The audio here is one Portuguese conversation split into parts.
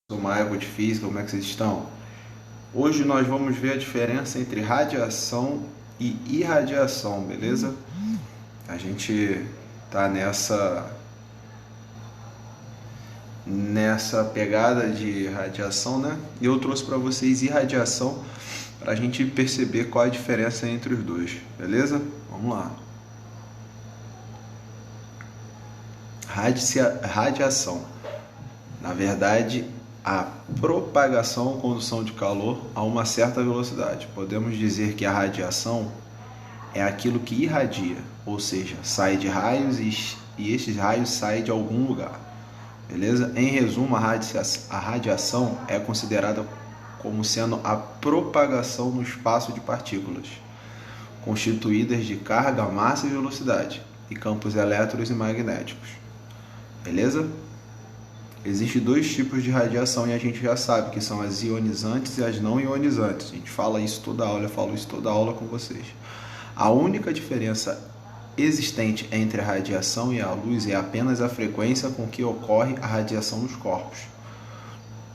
Sou Maego de Física, como é que vocês estão? Hoje nós vamos ver a diferença entre radiação e irradiação, beleza? A gente tá nessa pegada de radiação, né? E eu trouxe para vocês irradiação para a gente perceber qual a diferença entre os dois, beleza? Vamos lá. Radiação. Na verdade, a propagação ou condução de calor a uma certa velocidade. Podemos dizer que a radiação é aquilo que irradia, ou seja, sai de raios e esses raios saem de algum lugar. Beleza? Em resumo, a radiação é considerada como sendo a propagação no espaço de partículas, constituídas de carga, massa e velocidade, e campos elétricos e magnéticos. Beleza? Existem dois tipos de radiação e a gente já sabe que são as ionizantes e as não ionizantes. A gente fala isso toda aula, eu falo isso toda aula com vocês. A única diferença existente entre a radiação e a luz é apenas a frequência com que ocorre a radiação nos corpos.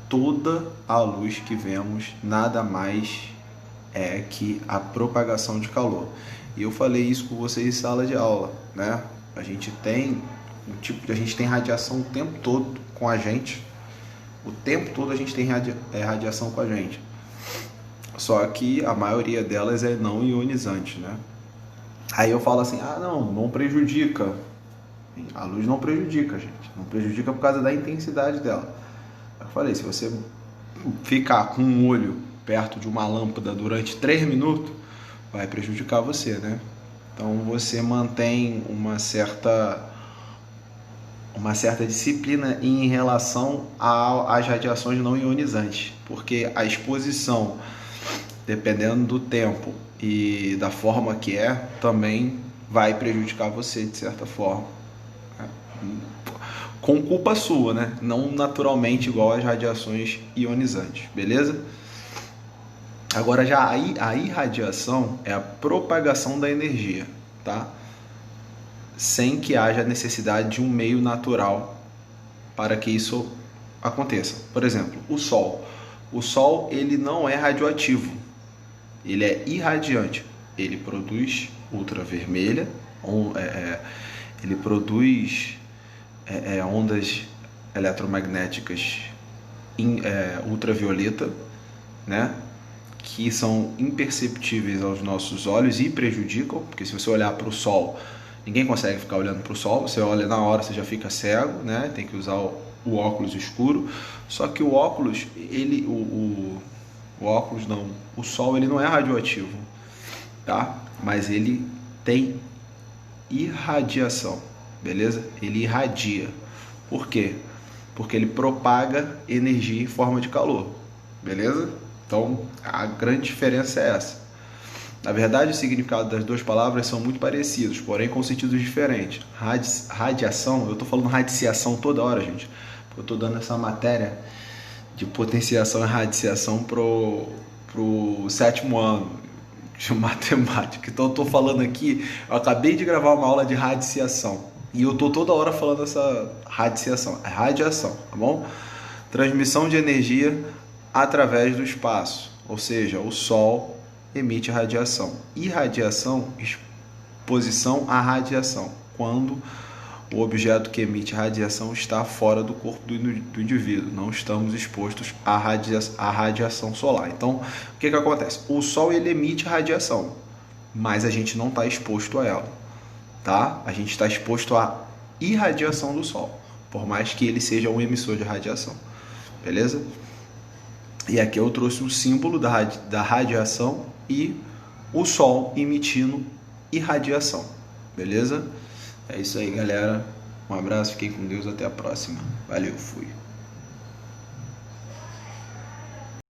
Toda a luz que vemos nada mais é que a propagação de calor. E eu falei isso com vocês em sala de aula, né? A gente tem radiação o tempo todo com a gente. O tempo todo a gente tem radiação com a gente. Só que a maioria delas é não ionizante, né? Aí eu falo assim, não prejudica. A luz não prejudica, gente. Não prejudica por causa da intensidade dela. Eu falei, se você ficar com um olho perto de uma lâmpada durante 3 minutos, vai prejudicar você, né? Então você mantém uma certa disciplina em relação às radiações não ionizantes, porque a exposição, dependendo do tempo e da forma que é, também vai prejudicar você de certa forma, com culpa sua, né? Não naturalmente igual às radiações ionizantes, beleza? Agora já a irradiação é a propagação da energia, tá? Sem que haja necessidade de um meio natural para que isso aconteça. Por exemplo, o Sol. O Sol ele não é radioativo, ele é irradiante. Ele produz ultravermelha, ele produz ondas eletromagnéticas ultravioleta, né? Que são imperceptíveis aos nossos olhos e prejudicam, porque se você olhar para o Sol, ninguém consegue ficar olhando para o Sol, você olha na hora, você já fica cego, né? Tem que usar o óculos escuro. Só que o óculos, o Sol ele não é radioativo, tá? Mas ele tem irradiação, beleza? Ele irradia. Por quê? Porque ele propaga energia em forma de calor, beleza? Então a grande diferença é essa. Na verdade, o significado das duas palavras são muito parecidos, porém com sentidos diferentes. Radiação, eu estou falando radiciação toda hora, gente, porque eu estou dando essa matéria de potenciação e radiciação pro 7º ano de matemática. Então eu estou falando aqui, eu acabei de gravar uma aula de radiciação e eu estou toda hora falando essa radiciação, é radiação, tá bom? Transmissão de energia através do espaço, ou seja, o Sol emite radiação. Irradiação, exposição à radiação, quando o objeto que emite radiação está fora do corpo do indivíduo, não estamos expostos à radiação solar. Então, o que acontece? O Sol ele emite radiação, mas a gente não está exposto a ela, tá? A gente está exposto à irradiação do Sol, por mais que ele seja um emissor de radiação, beleza? E aqui eu trouxe o símbolo da radiação e o Sol emitindo irradiação, beleza? É isso aí, galera. Um abraço, fiquem com Deus, até a próxima. Valeu, fui.